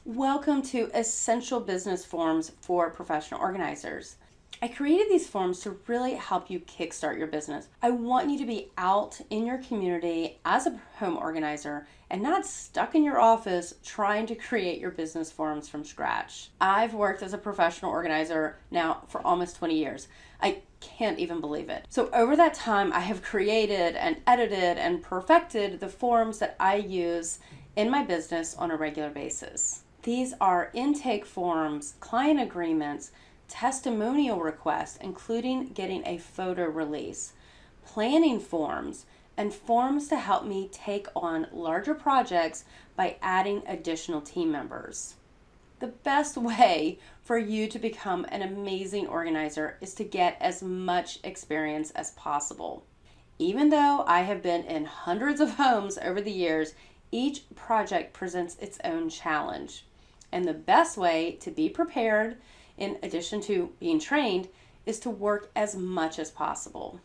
Welcome to Essential Business Forms for Professional Organizers. I created these forms to really help you kickstart your business. I want you to be out in your community as a home organizer and not stuck in your office trying to create your business forms from scratch. I've worked as a professional organizer now for almost 20 years. I can't even believe it. So over that time, I have created and edited and perfected the forms that I use in my business on a regular basis. These are intake forms, client agreements, testimonial requests, including getting a photo release, planning forms, and forms to help me take on larger projects by adding additional team members. The best way for you to become an amazing organizer is to get as much experience as possible. Even though I have been in hundreds of homes over the years, each project presents its own challenge. And the best way to be prepared, in addition to being trained, is to work as much as possible.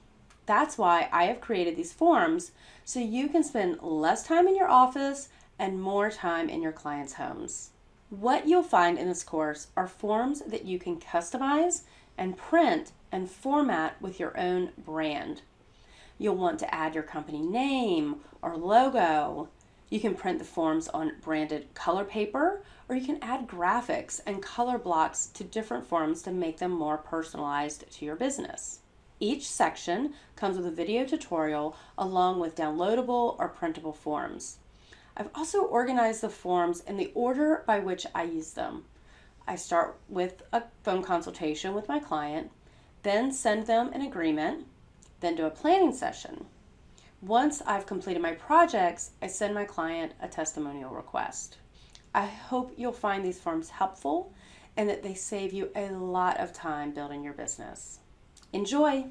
That's why I have created these forms so you can spend less time in your office and more time in your clients' homes. What you'll find in this course are forms that you can customize and print and format with your own brand. You'll want to add your company name or logo. You can print the forms on branded color paper, or you can add graphics and color blocks to different forms to make them more personalized to your business. Each section comes with a video tutorial along with downloadable or printable forms. I've also organized the forms in the order by which I use them. I start with a phone consultation with my client, then send them an agreement, then do a planning session. Once I've completed my projects, I send my client a testimonial request. I hope you'll find these forms helpful and that they save you a lot of time building your business. Enjoy!